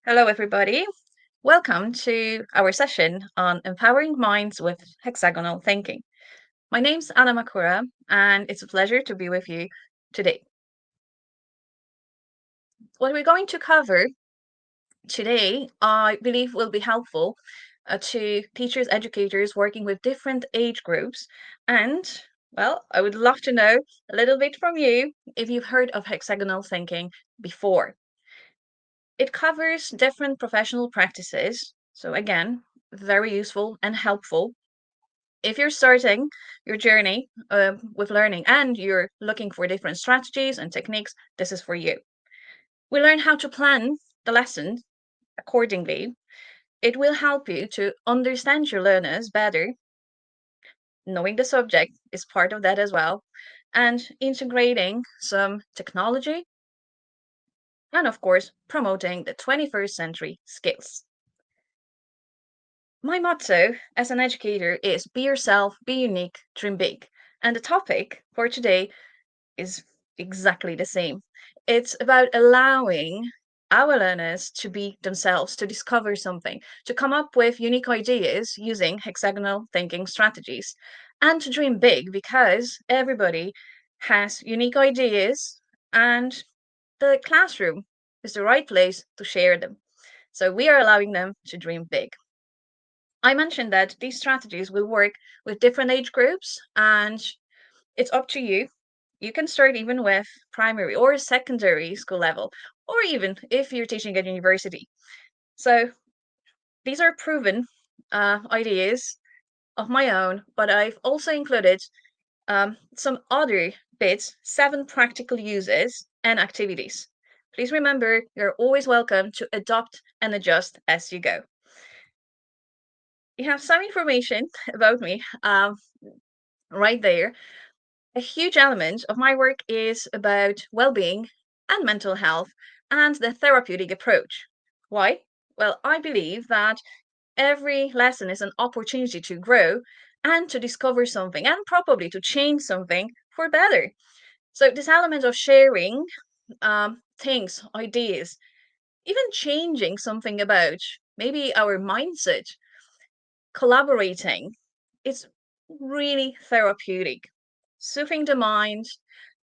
Hello, everybody. Welcome to our session on empowering minds with hexagonal thinking. My name's Anna Machura, and it's a pleasure to be with you today. What we're going to cover today, I believe, will be helpful to teachers, educators working with different age groups. And, well, I would love to know a little bit from you if you've heard of hexagonal thinking before. It covers different professional practices. So, again, very useful and helpful. If you're starting your journey with learning and you're looking for different strategies and techniques, this is for you. We learn how to plan the lesson accordingly. It will help you to understand your learners better. Knowing the subject is part of that as well. And integrating some technology and, of course, promoting the 21st century skills. My motto as an educator is be yourself, be unique, dream big. And the topic for today is exactly the same. It's about allowing our learners to be themselves, to discover something, to come up with unique ideas using hexagonal thinking strategies, and to dream big because everybody has unique ideas and the classroom is the right place to share them. So we are allowing them to dream big. I mentioned that these strategies will work with different age groups, and it's up to you. You can start even with primary or secondary school level, or even if you're teaching at university. So these are proven ideas of my own, but I've also included some other bits, 7 practical uses and activities. Please remember, you're always welcome to adopt and adjust as you go. You have some information about me right there. A huge element of my work is about well being and mental health and the therapeutic approach. Why? Well, I believe that every lesson is an opportunity to grow and to discover something and probably to change something for better. So, this element of sharing things, ideas, even changing something about maybe our mindset, collaborating, it's really therapeutic, soothing the mind,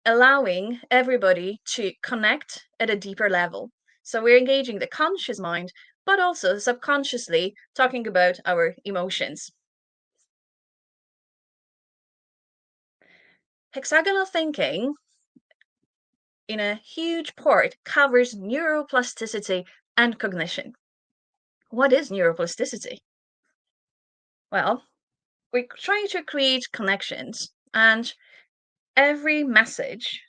allowing everybody to connect at a deeper level. So we're engaging the conscious mind, but also subconsciously talking about our emotions. Hexagonal thinking, in a huge part, covers neuroplasticity and cognition. What is neuroplasticity? Well, we're trying to create connections, and every message,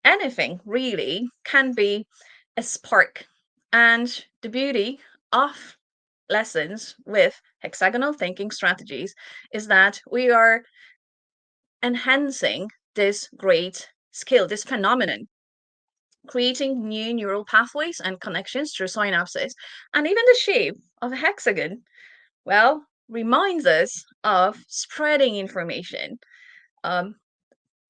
anything really, can be a spark. And the beauty of lessons with hexagonal thinking strategies is that we are enhancing this great skill, this phenomenon, creating new neural pathways and connections through synapses. And even the shape of a hexagon, well, reminds us of spreading information, um,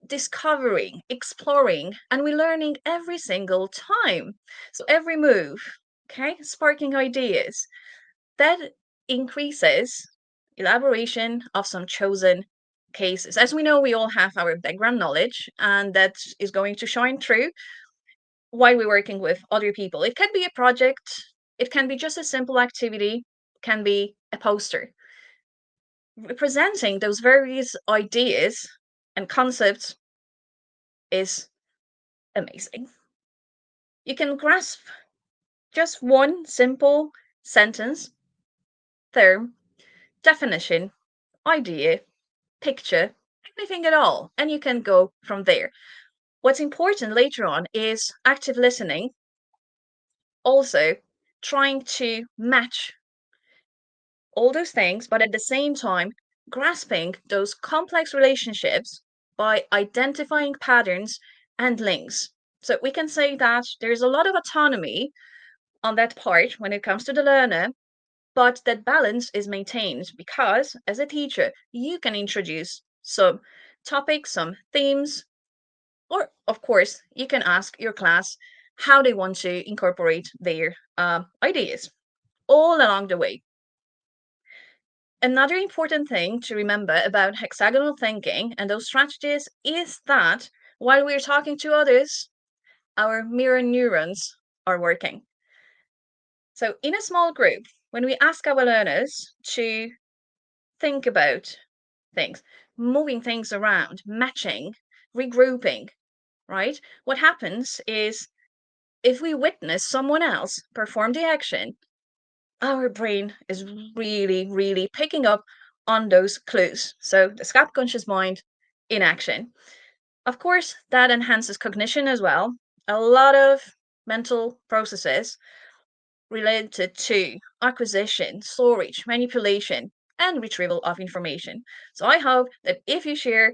discovering, exploring, and we're learning every single time. So every move, okay, sparking ideas that increases elaboration of some chosen cases. As we know, we all have our background knowledge, and that is going to shine through while we're working with other people. It can be a project, it can be just a simple activity, can be a poster. Representing those various ideas and concepts is amazing. You can grasp just one simple sentence, term, definition, idea, picture, anything at all, and you can go from there. What's important later on is active listening, also trying to match all those things, but at the same time, grasping those complex relationships by identifying patterns and links. So we can say that there's a lot of autonomy on that part when it comes to the learner, but that balance is maintained because as a teacher, you can introduce some topics, some themes, or of course, you can ask your class how they want to incorporate their ideas all along the way. Another important thing to remember about hexagonal thinking and those strategies is that while we're talking to others, our mirror neurons are working. So, in a small group, when we ask our learners to think about things, moving things around, matching, regrouping, right? What happens is if we witness someone else perform the action, our brain is really, really picking up on those clues. So the subconscious mind in action. Of course, that enhances cognition as well. A lot of mental processes related to acquisition, storage, manipulation, and retrieval of information. So I hope that if you share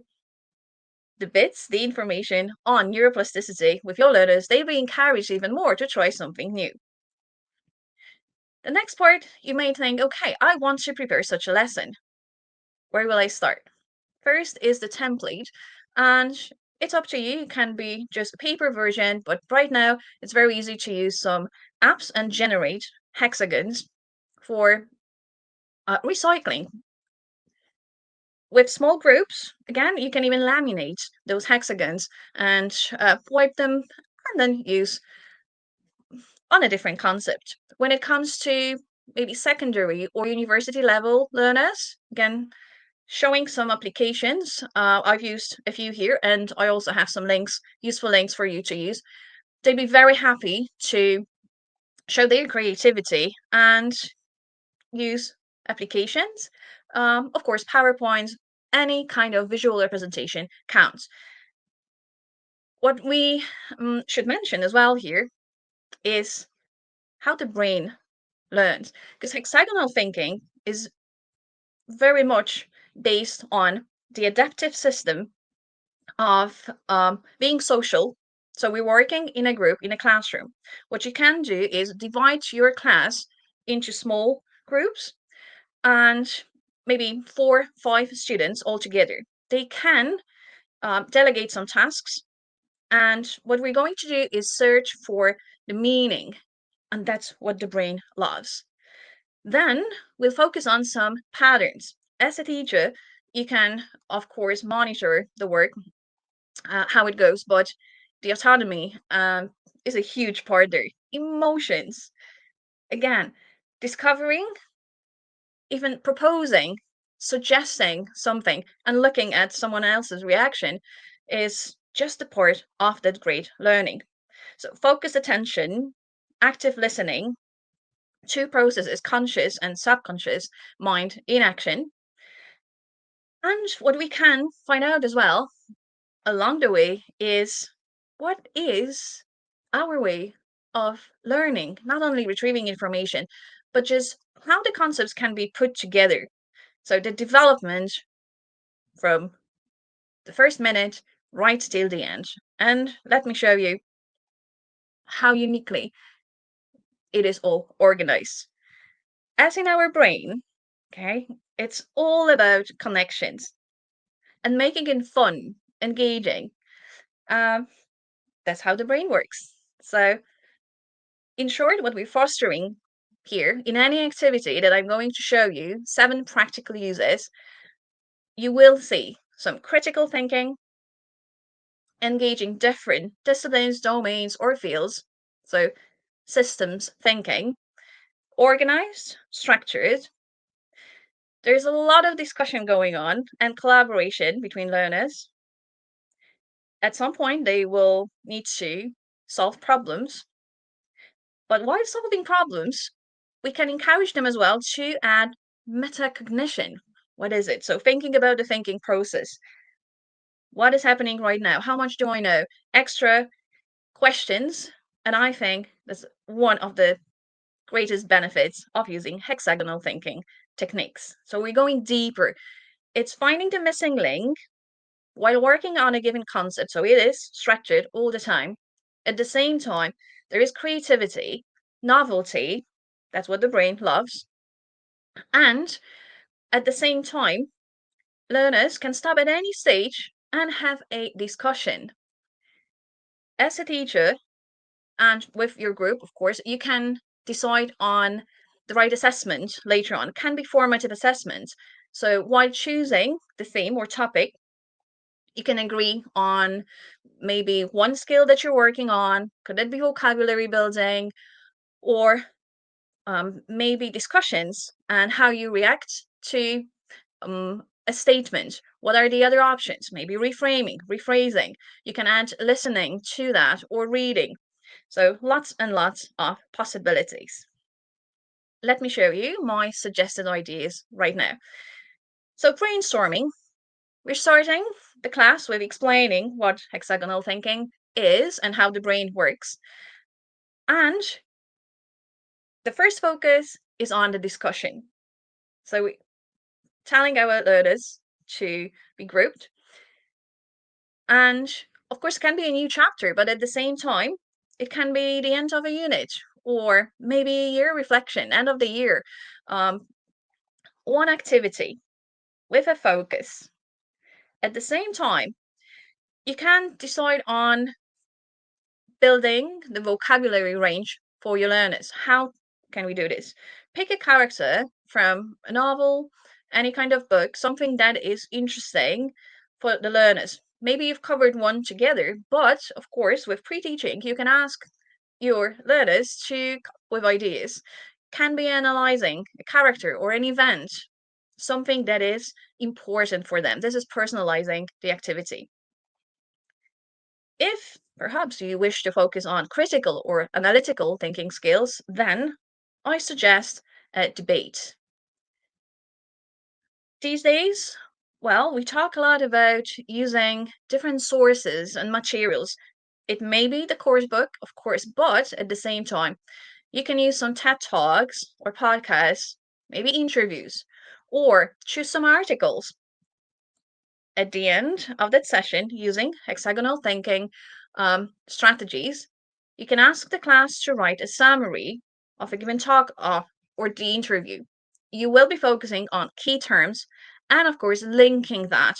the information on neuroplasticity with your learners, they'll be encouraged even more to try something new. The next part, you may think, okay, I want to prepare such a lesson. Where will I start? First is the template, and it's up to you. It can be just a paper version, but right now it's very easy to use some apps and generate hexagons for recycling. With small groups, again, you can even laminate those hexagons and wipe them and then use on a different concept. When it comes to maybe secondary or university level learners, again, showing some applications. I've used a few here, and I also have some links, useful links for you to use. They'd be very happy to show their creativity and use applications. Of course, PowerPoint, any kind of visual representation counts. What we should mention as well here is how the brain learns, because hexagonal thinking is very much based on the adaptive system of being social. So we're working in a group in a classroom. What you can do is divide your class into small groups and maybe 4, 5 students all together. They can delegate some tasks, and what we're going to do is search for the meaning, and that's what the brain loves. Then we'll focus on some patterns. As a teacher, you can, of course, monitor the work, how it goes, but the autonomy is a huge part there. Emotions, again, discovering, even proposing, suggesting something, and looking at someone else's reaction is just a part of that great learning. So, focused attention, active listening, two processes, conscious and subconscious mind in action. And what we can find out as well along the way is what is our way of learning, not only retrieving information, but just how the concepts can be put together. So the development from the first minute right till the end. And let me show you how uniquely it is all organized. As in our brain, okay, it's all about connections and making it fun, engaging. Um, that's how the brain works. So, in short, what we're fostering here in any activity that I'm going to show you, 7 practical uses, you will see some critical thinking, engaging different disciplines, domains, or fields. So, systems thinking, organized, structured. There's a lot of discussion going on and collaboration between learners. At some point, they will need to solve problems. But while solving problems, we can encourage them as well to add metacognition. What is it? So, thinking about the thinking process. What is happening right now? How much do I know? Extra questions. And I think that's one of the greatest benefits of using hexagonal thinking techniques. So, we're going deeper. It's finding the missing link while working on a given concept. So, it is structured all the time. At the same time, there is creativity, novelty. That's what the brain loves. And at the same time, learners can stop at any stage and have a discussion. As a teacher, And with your group, of course, you can decide on the right assessment later on. It can be formative assessments. So while choosing the theme or topic, you can agree on maybe one skill that you're working on. Could it be vocabulary building, or maybe discussions and how you react to a statement? What are the other options? Maybe reframing, rephrasing. You can add listening to that, or reading. So lots and lots of possibilities. Let me show you my suggested ideas right now. So brainstorming, we're starting the class with explaining what hexagonal thinking is and how the brain works. And the first focus is on the discussion. So we telling our learners to be grouped. And of course, it can be a new chapter, but at the same time, it can be the end of a unit, or maybe a year reflection, end of the year. Um, one activity with a focus. At the same time, you can decide on building the vocabulary range for your learners. How can we do this? Pick a character from a novel, any kind of book, something that is interesting for the learners. Maybe you've covered one together, but of course, with pre-teaching, you can ask your learners to come up with ideas. Can be analyzing a character or an event, something that is important for them. This is personalizing the activity. If perhaps you wish to focus on critical or analytical thinking skills, then I suggest a debate. These days, well, we talk a lot about using different sources and materials. It may be the course book, of course, but at the same time, you can use some TED Talks or podcasts, maybe interviews, or choose some articles. At the end of that session, using hexagonal thinking strategies, you can ask the class to write a summary of a given talk or the interview. You will be focusing on key terms and, of course, linking that.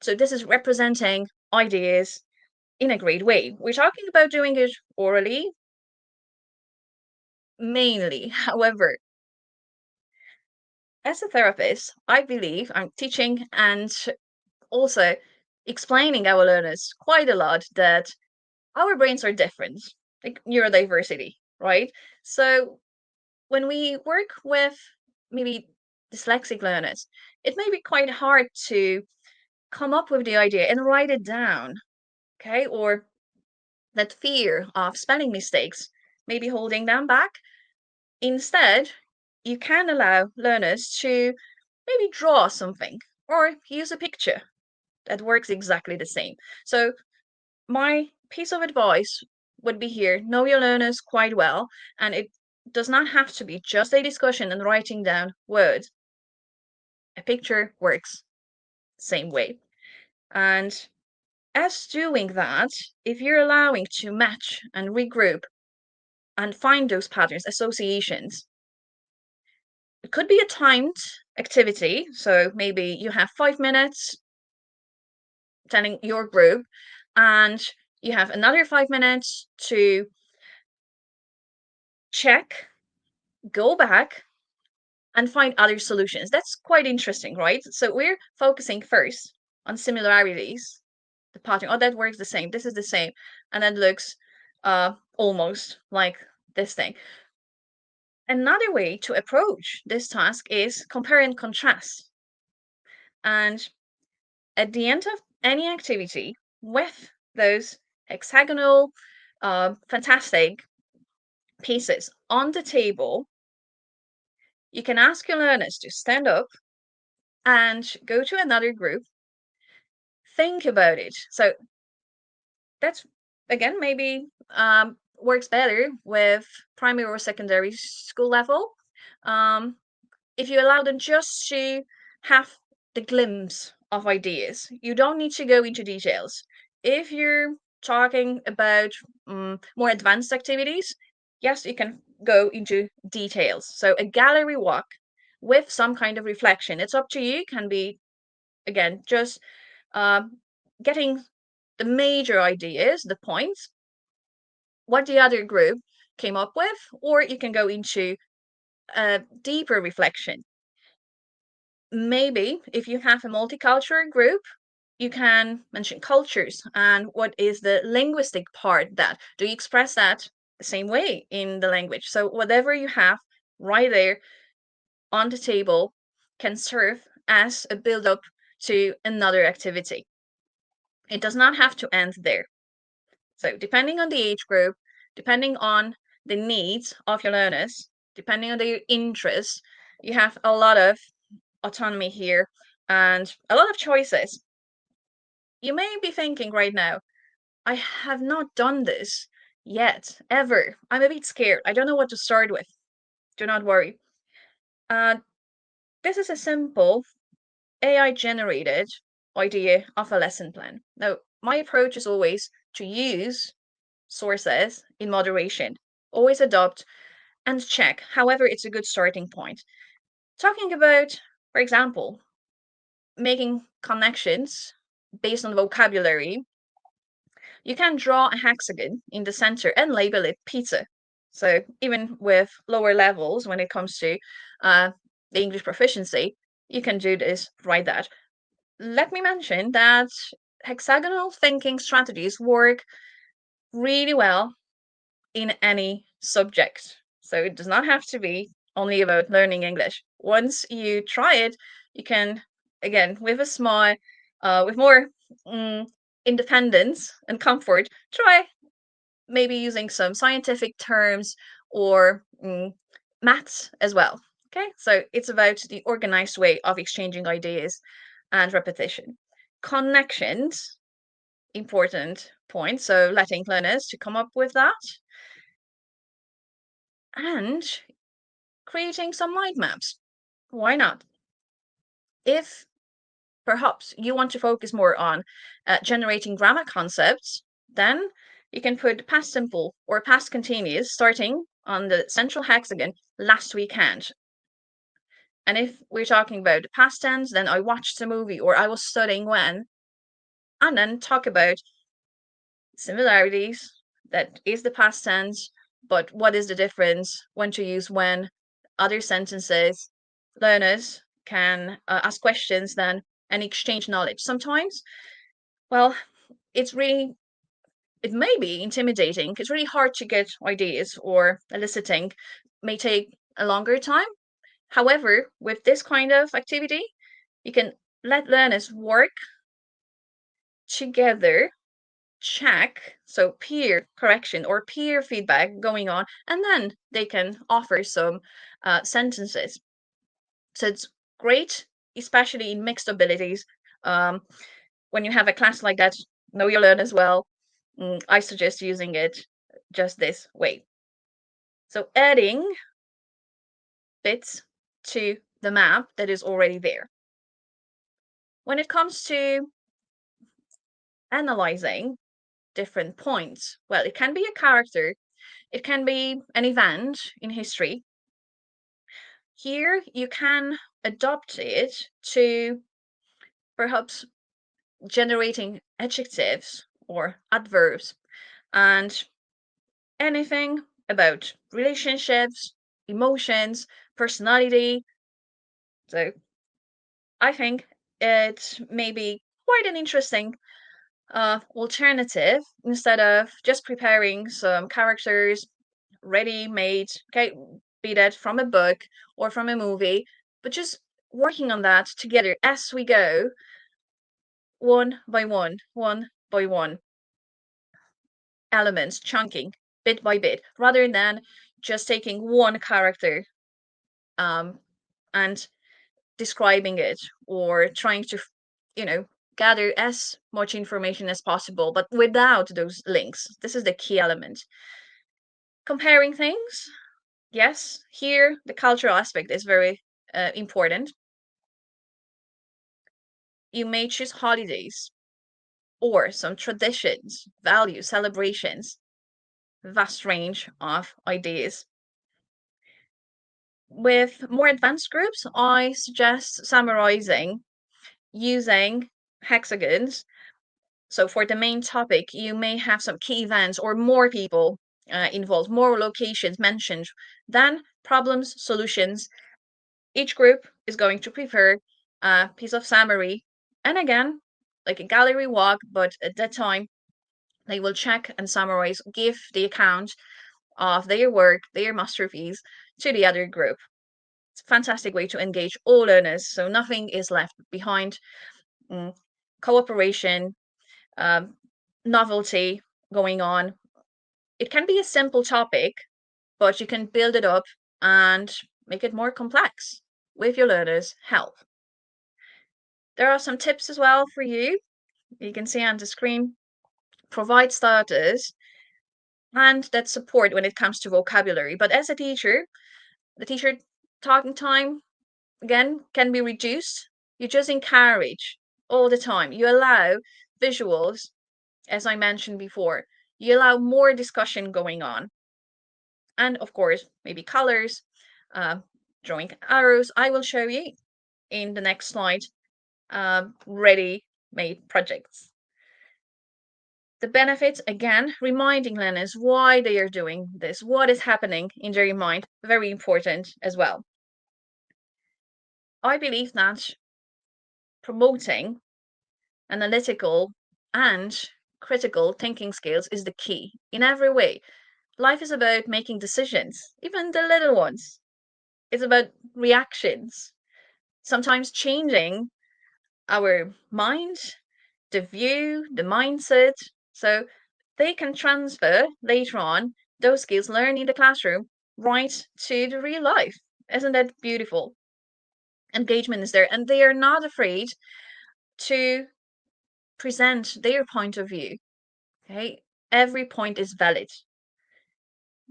So this is representing ideas in a great way. We're talking about doing it orally mainly. However, as a therapist, I believe I'm teaching and also explaining our learners quite a lot that our brains are different, like neurodiversity, right? So when we work with maybe dyslexic learners, it may be quite hard to come up with the idea and write it down, okay? Or that fear of spelling mistakes may be holding them back. Instead, you can allow learners to maybe draw something or use a picture that works exactly the same. So my piece of advice would be here: know your learners quite well, and it does not have to be just a discussion and writing down words. A picture works same way. And as doing that, if you're allowing to match and regroup and find those patterns, associations, it could be a timed activity. So maybe you have 5 minutes telling your group, and you have another 5 minutes to check, go back, and find other solutions. That's quite interesting, right? So we're focusing first on similarities, the pattern. Oh, that works the same. This is the same, and that looks almost like this thing. Another way to approach this task is compare and contrast. And at the end of any activity, with those hexagonal, fantastic pieces on the table, you can ask your learners to stand up and go to another group, think about it. So that's, again, maybe works better with primary or secondary school level. Um, if you allow them just to have the glimpse of ideas, you don't need to go into details. If you're talking about more advanced activities, yes, you can go into details. So a gallery walk with some kind of reflection, it's up to you. Can be, again, just um, getting the major ideas, the points, what the other group came up with, or you can go into a deeper reflection. Maybe if you have a multicultural group, you can mention cultures and what is the linguistic part that do you express that the same way in the language. So whatever you have right there on the table can serve as a build up to another activity. It does not have to end there. So depending on the age group, depending on the needs of your learners, depending on their interests, you have a lot of autonomy here and a lot of choices. You may be thinking right now, I have not done this yet, ever. I'm a bit scared. I don't know what to start with. Do not worry. Uh, this is a simple AI generated idea of a lesson plan. Now, my approach is always to use sources in moderation, always adopt and check. However, it's a good starting point. Talking about, for example, making connections based on vocabulary, you can draw a hexagon in the center and label it pizza. So even with lower levels, when it comes to the English proficiency, you can do this right that. Let me mention that hexagonal thinking strategies work really well in any subject. So it does not have to be only about learning English. Once you try it, you can, again, with a smile, with more independence and comfort, try maybe using some scientific terms or maths as well. Okay, so it's about the organized way of exchanging ideas and repetition. Connections, important point. So letting learners to come up with that and creating some mind maps. Why not? If perhaps you want to focus more on generating grammar concepts, then you can put past simple or past continuous starting on the central hexagon last weekend. And if we're talking about past tense, then I watched a movie or I was studying when, and then talk about similarities, that is the past tense, but what is the difference, when to use when, other sentences. Learners can ask questions then and exchange knowledge. Sometimes, well, it's really, it may be intimidating. It's really hard to get ideas or eliciting may take a longer time. However, with this kind of activity, you can let learners work together, check, so peer correction or peer feedback going on, and then they can offer some sentences. So it's great, especially in mixed abilities. Um, when you have a class like that, know your learners well. I suggest using it just this way. So adding bits to the map that is already there. When it comes to analyzing different points, well, it can be a character, it can be an event in history. Here you can adopt it to perhaps generating adjectives or adverbs and anything about relationships, emotions, personality. So I think it may be quite an interesting alternative instead of just preparing some characters ready made, okay, be that from a book or from a movie, but just working on that together as we go, one by one, elements, chunking bit by bit, rather than just taking one character um, and describing it or trying to, you know, gather as much information as possible, but without those links. This is the key element. Comparing things, yes, here the cultural aspect is very important. You may choose holidays or some traditions, values, celebrations, vast range of ideas. With more advanced groups, I suggest summarizing using hexagons. So for the main topic, you may have some key events or more people involved, more locations mentioned than problems, solutions. Each group is going to prepare a piece of summary, and again, like a gallery walk, but at that time, they will check and summarize, give the account of their work, their masterpiece to the other group. It's a fantastic way to engage all learners, so nothing is left behind. Mm, cooperation, um, novelty going on. It can be a simple topic, but you can build it up and make it more complex with your learners' help. There are some tips as well for you. You can see on the screen. Provide starters and that support when it comes to vocabulary. But as a teacher, the teacher talking time again can be reduced. You just encourage all the time. You allow visuals, as I mentioned before. You allow more discussion going on. And of course, maybe colors, uh, drawing arrows. I will show you in the next slide ready-made projects. The benefits, again, reminding learners why they are doing this, what is happening in their mind, very important as well. I believe that promoting analytical and critical thinking skills is the key in every way. Life is about making decisions, even the little ones. It's about reactions, sometimes changing our mind, the view, the mindset. So they can transfer later on those skills learned in the classroom right to the real life. Isn't that beautiful? Engagement is there, and they are not afraid to present their point of view. Okay, every point is valid.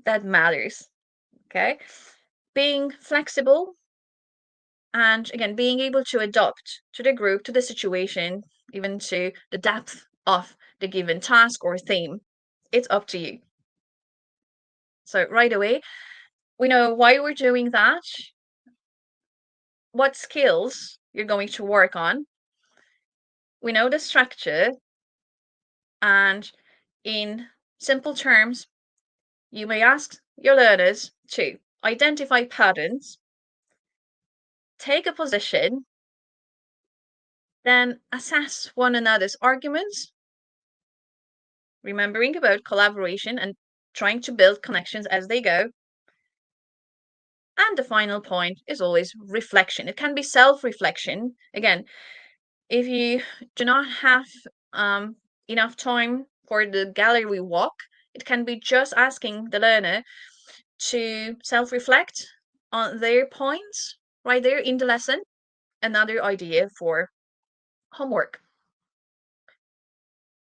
That matters. Okay, being flexible and again being able to adapt to the group, to the situation, even to the depth of the given task or theme. It's up to you. So right away, we know why we're doing that, what skills you're going to work on. We know the structure, and in simple terms, you may ask your learners to identify patterns, take a position, then assess one another's arguments, remembering about collaboration and trying to build connections as they go. And the final point is always reflection. It can be self reflection. Again, if you do not have enough time for the gallery walk, it can be just asking the learner to self reflect on their points right there in the lesson. Another idea for homework.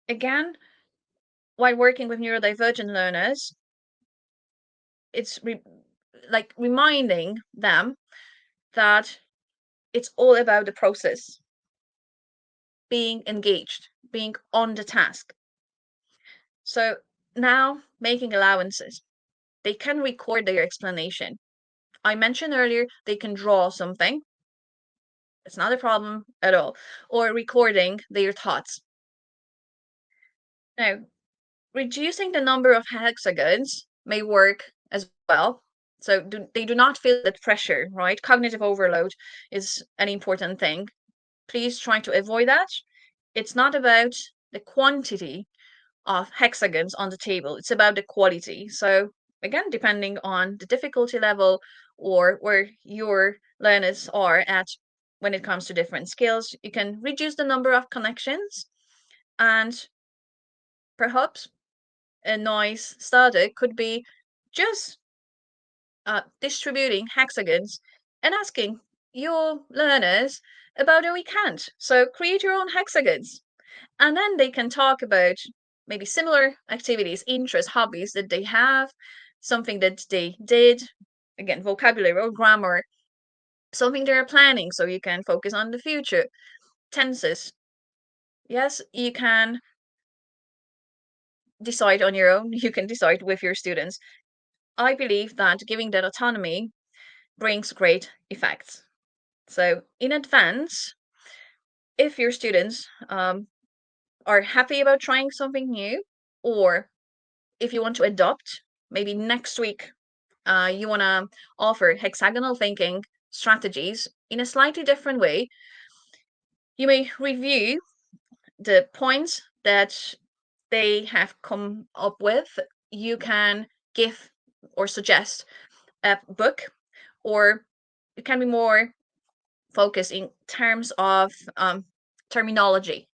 Again, while working with neurodivergent learners, it's like reminding them that it's all about the process, being engaged, being on the task. So now making allowances. They can record their explanation. I mentioned earlier they can draw something. It's not a problem at all. Or recording their thoughts. Now, reducing the number of hexagons may work as well. So they do not feel that pressure, right? Cognitive overload is an important thing. Please try to avoid that. It's not about the quantity of hexagons on the table, it's about the quality. So, again, depending on the difficulty level or where your learners are at when it comes to different skills, you can reduce the number of connections, and perhaps a nice starter could be just distributing hexagons and asking your learners about a weekend. So create your own hexagons, and then they can talk about maybe similar activities, interests, hobbies that they have, something that they did, again, vocabulary or grammar, something they're planning so you can focus on the future. Tenses. Yes, you can decide on your own, you can decide with your students. I believe that giving that autonomy brings great effects. So, in advance, if your students are happy about trying something new, or if you want to adopt maybe next week you want to offer hexagonal thinking strategies in a slightly different way, you may review the points that they have come up with. You can give or suggest a book, or it can be more focused in terms of terminology.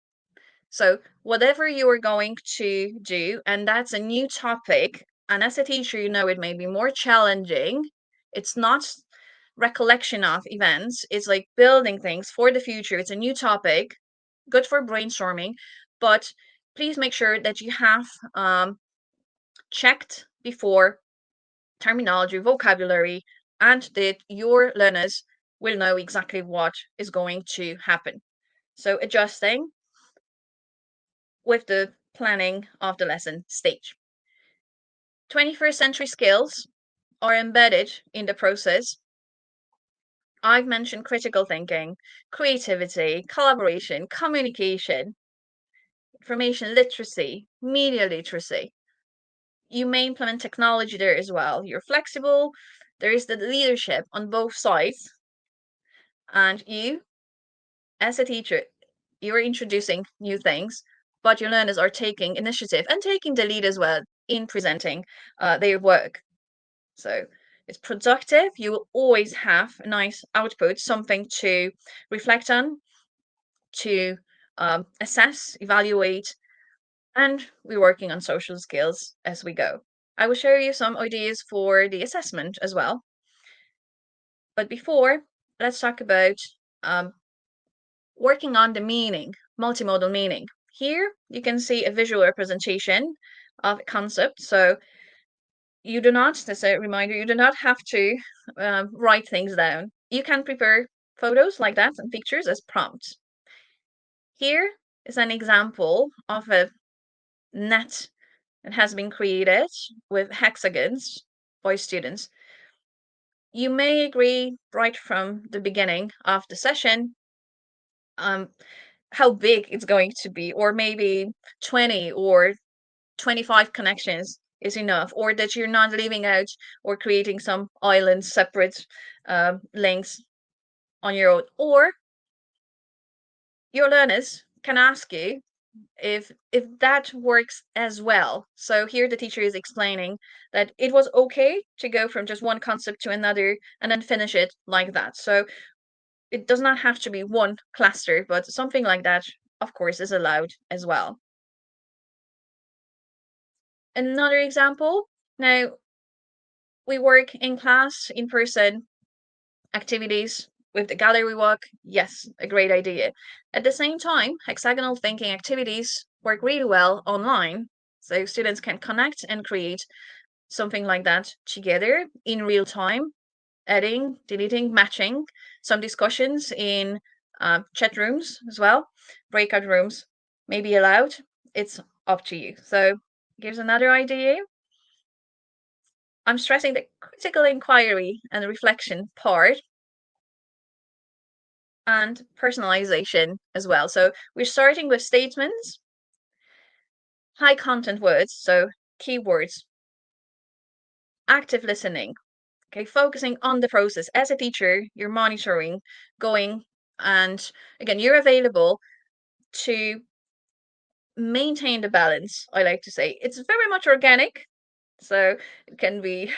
So whatever you are going to do, and that's a new topic, and as a teacher, you know it may be more challenging. It's not recollection of events. It's like building things for the future. It's a new topic, good for brainstorming, but please make sure that you have checked before terminology, vocabulary, and that your learners will know exactly what is going to happen. So adjusting with the planning of the lesson stage. 21st century skills are embedded in the process. I've mentioned critical thinking, creativity, collaboration, communication, information literacy, media literacy. You may implement technology there as well. You're flexible. There is the leadership on both sides. And you, as a teacher, you're introducing new things, but your learners are taking initiative and taking the lead as well in presenting their work. So it's productive. You will always have a nice output, something to reflect on, to assess, evaluate, and we're working on social skills as we go. I will show you some ideas for the assessment as well. But before, let's talk about working on the meaning, multimodal meaning. Here you can see a visual representation of a concept. So you do not, as a reminder, you do not have to write things down. You can prepare photos like that and pictures as prompts. Here is an example of a net that has been created with hexagons by students. You may agree right from the beginning of the session how big it's going to be, or maybe 20 or 25 connections is enough, or that you're not leaving out or creating some island separate links on your own, or your learners can ask you if that works as well. So here the teacher is explaining that it was okay to go from just one concept to another and then finish it like that. So it does not have to be one cluster, but something like that, of course, is allowed as well. Another example, now we work in class, in person activities with the gallery walk. Yes, a great idea. At the same time, hexagonal thinking activities work really well online. So students can connect and create something like that together in real time, adding, deleting, matching, some discussions in chat rooms as well, breakout rooms may be allowed. It's up to you. So here's another idea. I'm stressing the critical inquiry and reflection part and personalization as well. So we're starting with statements, high content words, so keywords, active listening, okay, focusing on the process. As a teacher, you're monitoring, going, and again, you're available to maintain the balance. I like to say it's very much organic, so it can be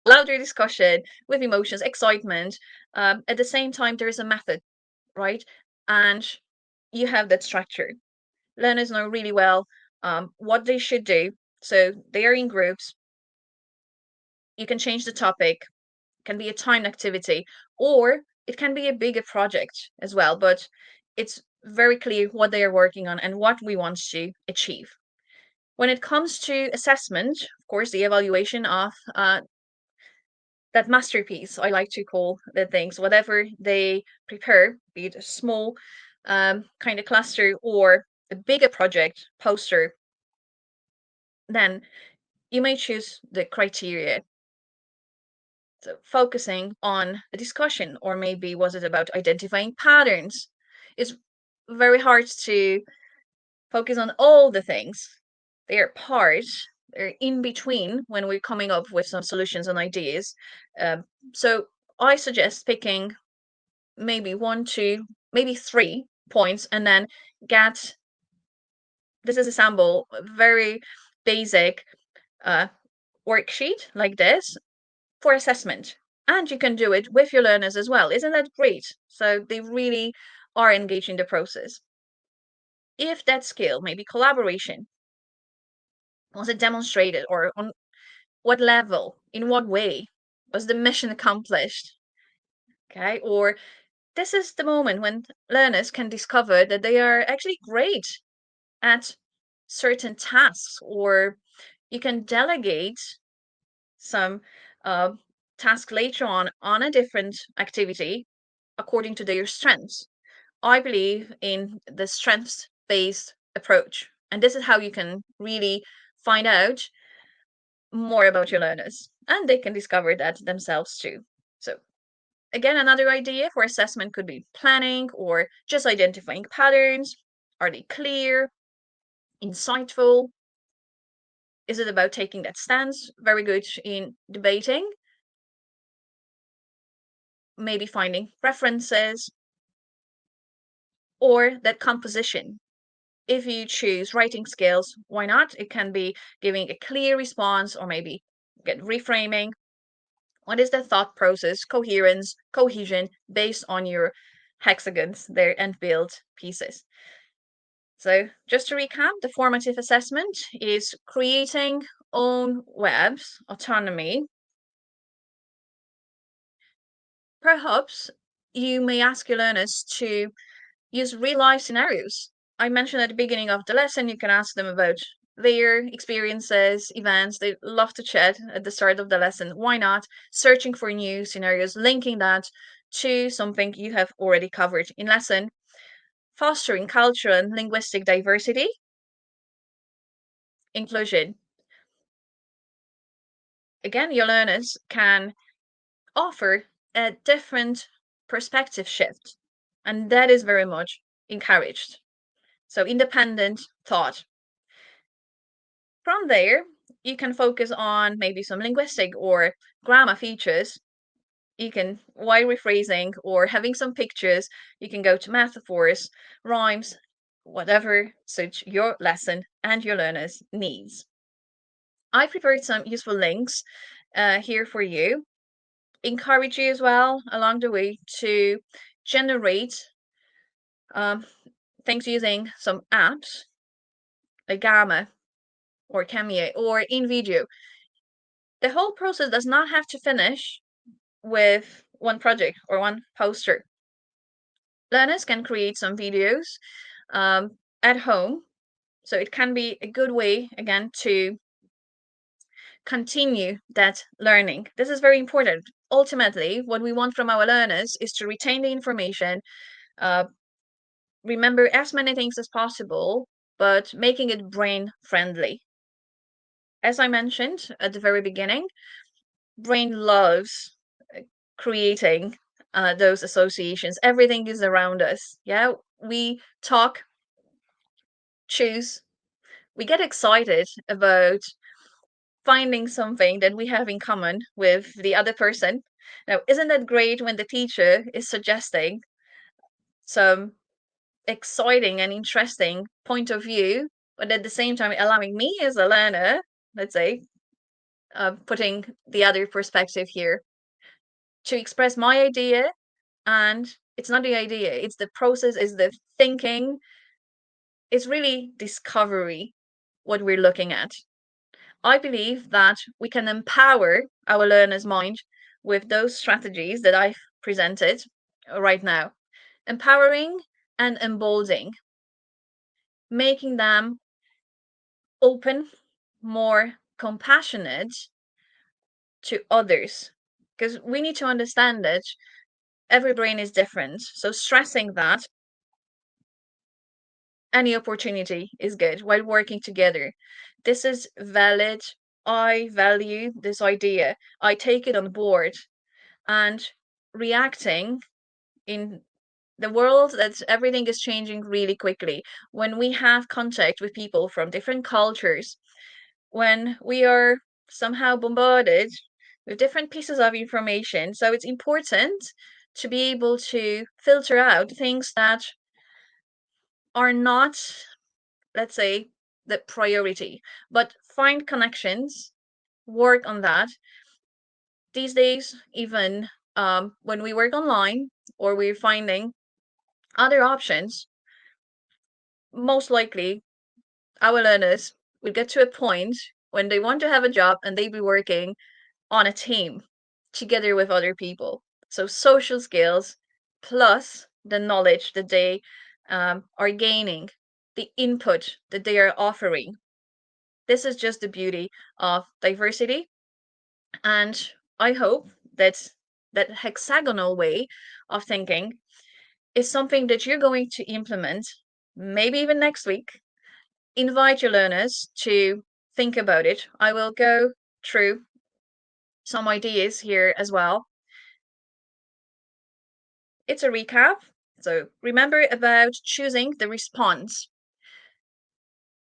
louder discussion with emotions, excitement. At the same time, there is a method, right? And you have that structure. Learners know really well what they should do. So they are in groups. You can change the topic. It can be a timed activity, or it can be a bigger project as well. But it's very clear what they are working on and what we want to achieve. When it comes to assessment, of course, the evaluation of that masterpiece, I like to call the things, whatever they prepare, be it a small kind of cluster or a bigger project poster, then you may choose the criteria. So focusing on the discussion, or maybe was it about identifying patterns? It's very hard to focus on all the things. They are part. They're in between when we're coming up with some solutions and ideas. So I suggest picking maybe one, two, maybe 3 points, and then get this is a sample, a very basic uh, worksheet like this for assessment. And you can do it with your learners as well. Isn't that great? So they really are engaged in the process. If that skill, maybe collaboration, was it demonstrated or on what level, in what way was the mission accomplished? Okay, or this is the moment when learners can discover that they are actually great at certain tasks, or you can delegate some uh, task later on a different activity according to their strengths. I believe in the strengths based approach, and this is how you can really find out more about your learners, and they can discover that themselves too. So again, another idea for assessment could be planning or just identifying patterns. Are they clear, insightful? Is it about taking that stance? Very good in debating, maybe finding references, or that composition. If you choose writing skills, why not? It can be giving a clear response, or maybe get reframing. What is the thought process, coherence, cohesion based on your hexagons there and build pieces? So, just to recap, the formative assessment is creating own webs, autonomy. Perhaps you may ask your learners to use real life scenarios. I mentioned at the beginning of the lesson, you can ask them about their experiences, events. They love to chat at the start of the lesson. Why not? Searching for new scenarios, linking that to something you have already covered in lesson. Fostering cultural and linguistic diversity, inclusion. Again, your learners can offer a different perspective shift, and that is very much encouraged. So, independent thought. From there, you can focus on maybe some linguistic or grammar features. You can, while rephrasing or having some pictures, you can go to metaphors, rhymes, whatever suits your lesson and your learners' needs. I prepared some useful links here for you. Encourage you as well along the way to generate um, things using some apps like Gamma or Cameo or in video. The whole process does not have to finish with one project or one poster. Learners can create some videos at home. So it can be a good way, again, to continue that learning. This is very important. Ultimately, what we want from our learners is to retain the information, uh, remember as many things as possible, but making it brain friendly. As I mentioned at the very beginning, brain loves creating those associations. Everything is around us. Yeah, we talk, choose, we get excited about finding something that we have in common with the other person. Now, isn't that great when the teacher is suggesting some exciting and interesting point of view, but at the same time allowing me as a learner, let's say, putting the other perspective here, to express my idea. And it's not the idea, it's the process, it's the thinking, it's really discovery what we're looking at. I believe that we can empower our learners' mind with those strategies that I've presented right now. Empowering and emboldening, making them open, more compassionate to others. Because we need to understand that every brain is different. So stressing that any opportunity is good while working together. This is valid. I value this idea. I take it on board, and reacting in the world that everything is changing really quickly. When we have contact with people from different cultures, when we are somehow bombarded with different pieces of information. So it's important to be able to filter out things that are not, let's say, the priority, but find connections, work on that. These days, even when we work online or we're finding other options, most likely our learners will get to a point when they want to have a job and they be working on a team together with other people. So social skills plus the knowledge that they are gaining, the input that they are offering. This is just the beauty of diversity. And I hope that that hexagonal way of thinking is something that you're going to implement, maybe even next week. Invite your learners to think about it. I will go through some ideas here as well. It's a recap. So remember about choosing the response.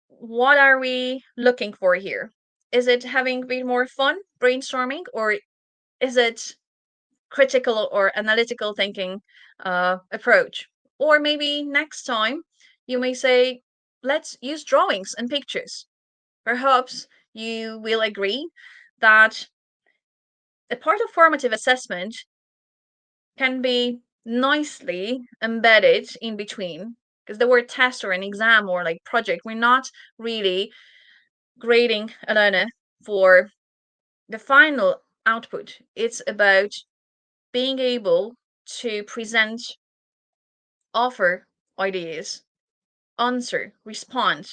What are we looking for here? Is it having a bit more fun brainstorming, or is it critical or analytical thinking approach? Or maybe next time you may say, let's use drawings and pictures. Perhaps you will agree that a part of formative assessment can be nicely embedded in between, because the word test or an exam or like project, we're not really grading a learner for the final output. It's about being able to present, offer ideas, answer, respond,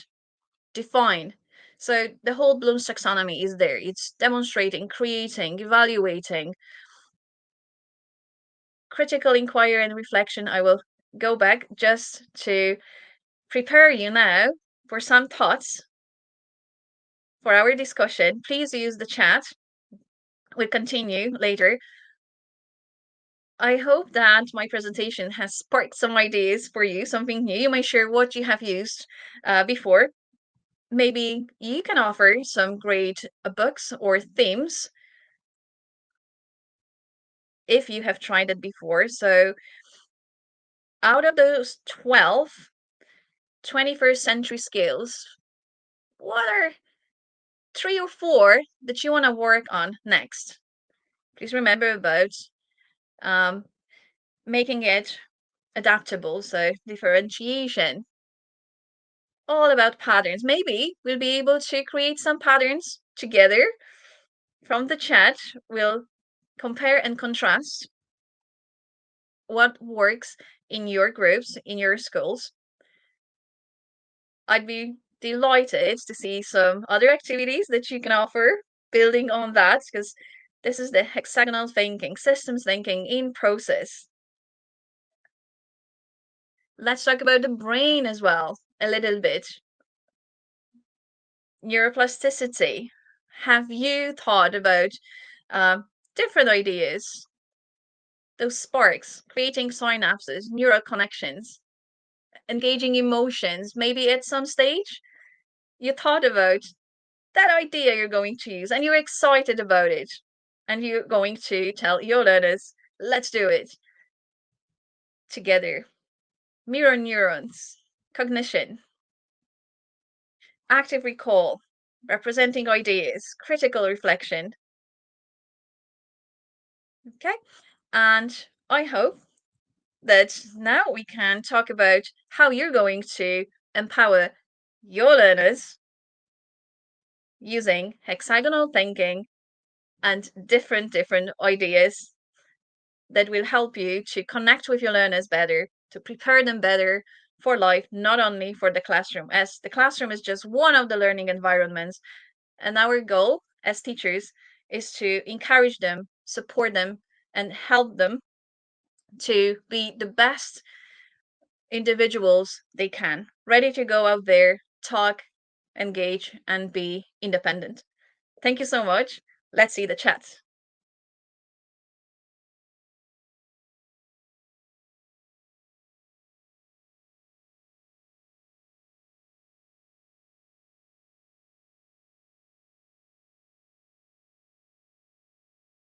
define. So the whole Bloom's taxonomy is there. It's demonstrating, creating, evaluating, critical inquiry and reflection. I will go back just to prepare you now for some thoughts for our discussion. Please use the chat. We'll continue later. I hope that my presentation has sparked some ideas for you, something new. You may share what you have used before. Maybe you can offer some great books or themes if you have tried it before. So out of those 12 21st century skills, what are 3 or 4 that you want to work on next? Please remember about um, making it adaptable. So differentiation, all about patterns. Maybe we'll be able to create some patterns together from the chat. We'll compare and contrast what works in your groups, in your schools. I'd be delighted to see some other activities that you can offer building on that, because this is the hexagonal thinking, systems thinking in process. Let's talk about the brain as well, a little bit. Neuroplasticity. Have you thought about different ideas? Those sparks, creating synapses, neural connections, engaging emotions. Maybe at some stage you thought about that idea you're going to use and you're excited about it. And you're going to tell your learners, let's do it together. Mirror neurons, cognition, active recall, representing ideas, critical reflection. Okay. And I hope that now we can talk about how you're going to empower your learners using hexagonal thinking and different ideas that will help you to connect with your learners better, to prepare them better for life, not only for the classroom, as the classroom is just one of the learning environments. And our goal as teachers is to encourage them, support them, and help them to be the best individuals they can, ready to go out there, talk, engage, and be independent. Thank you so much. Let's see the chat.